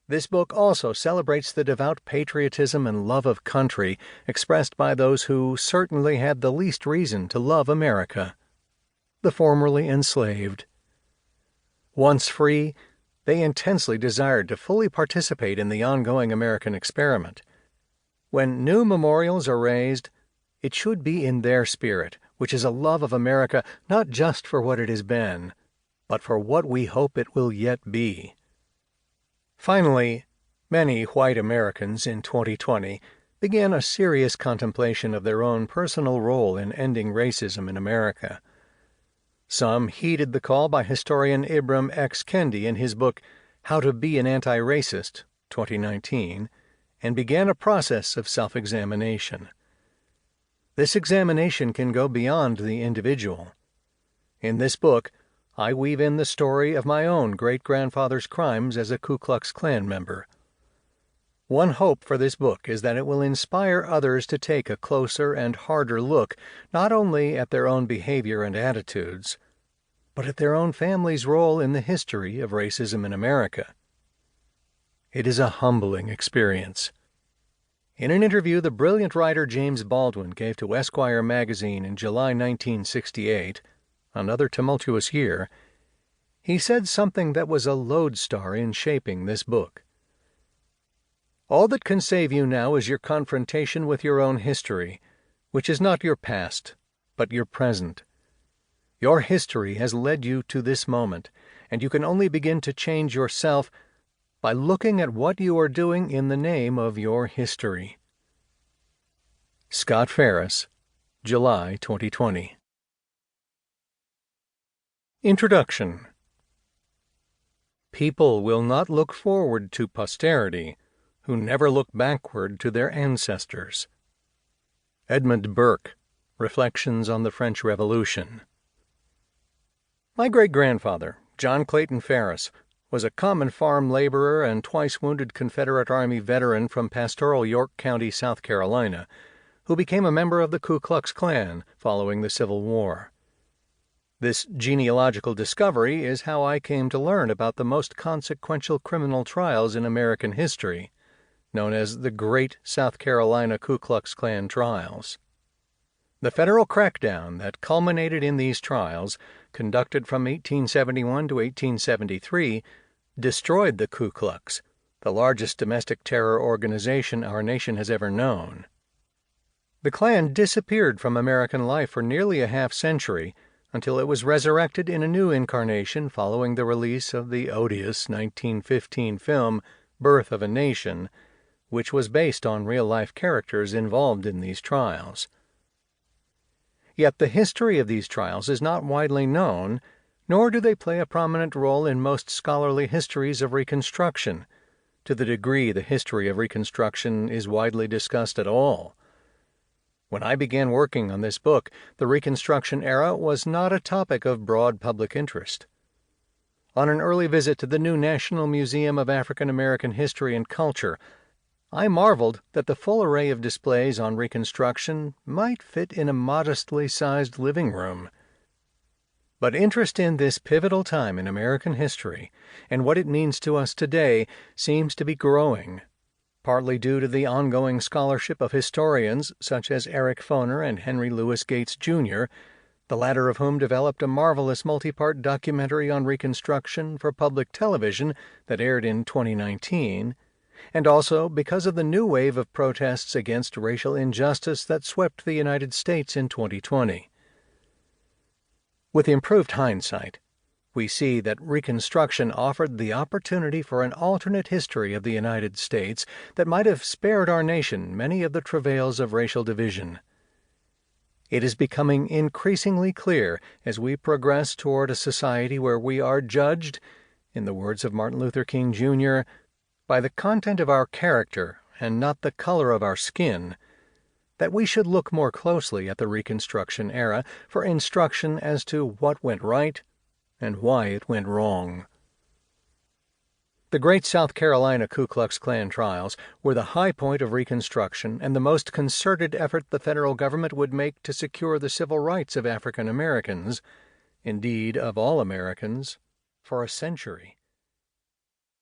This book also celebrates the devout patriotism and love of country expressed by those who certainly had the least reason to love America, the formerly enslaved. Once free, they intensely desired to fully participate in the ongoing American experiment. When new memorials are raised, it should be in their spirit, which is a love of America not just for what it has been, but for what we hope it will yet be. Finally, many white Americans in 2020 began a serious contemplation of their own personal role in ending racism in America. Some heeded the call by historian Ibram X. Kendi in his book How to Be an Anti-Racist, 2019, and began a process of self-examination. This examination can go beyond the individual. In this book, I weave in the story of my own great-grandfather's crimes as a Ku Klux Klan member. One hope for this book is that it will inspire others to take a closer and harder look not only at their own behavior and attitudes, but at their own family's role in the history of racism in America. It is a humbling experience. In an interview the brilliant writer James Baldwin gave to Esquire magazine in July 1968, another tumultuous year, he said something that was a lodestar in shaping this book. All that can save you now is your confrontation with your own history, which is not your past, but your present. Your history has led you to this moment, and you can only begin to change yourself by looking at what you are doing in the name of your history. Scott Farris, July 2020. Introduction. People will not look forward to posterity who never look backward to their ancestors. Edmund Burke, Reflections on the French Revolution. My great-grandfather, John Clayton Farris, was a common farm laborer and twice-wounded Confederate Army veteran from pastoral York County, South Carolina, who became a member of the Ku Klux Klan following the Civil War. This genealogical discovery is how I came to learn about the most consequential criminal trials in American history, known as the Great South Carolina Ku Klux Klan Trials. The federal crackdown that culminated in these trials, conducted from 1871 to 1873, destroyed the Ku Klux, the largest domestic terror organization our nation has ever known. The Klan disappeared from American life for nearly a half-century, until it was resurrected in a new incarnation following the release of the odious 1915 film Birth of a Nation, which was based on real-life characters involved in these trials. Yet the history of these trials is not widely known, nor do they play a prominent role in most scholarly histories of Reconstruction, to the degree the history of Reconstruction is widely discussed at all. When I began working on this book, the Reconstruction era was not a topic of broad public interest. On an early visit to the new National Museum of African American History and Culture, I marveled that the full array of displays on Reconstruction might fit in a modestly sized living room. But interest in this pivotal time in American history and what it means to us today seems to be growing, partly due to the ongoing scholarship of historians such as Eric Foner and Henry Louis Gates, Jr., the latter of whom developed a marvelous multi-part documentary on Reconstruction for public television that aired in 2019, and also because of the new wave of protests against racial injustice that swept the United States in 2020. With improved hindsight, we see that Reconstruction offered the opportunity for an alternate history of the United States that might have spared our nation many of the travails of racial division. It is becoming increasingly clear as we progress toward a society where we are judged, in the words of Martin Luther King, Jr., by the content of our character and not the color of our skin, that we should look more closely at the Reconstruction era for instruction as to what went right and why it went wrong. The Great South Carolina Ku Klux Klan trials were the high point of Reconstruction and the most concerted effort the federal government would make to secure the civil rights of African Americans, indeed of all Americans, for a century.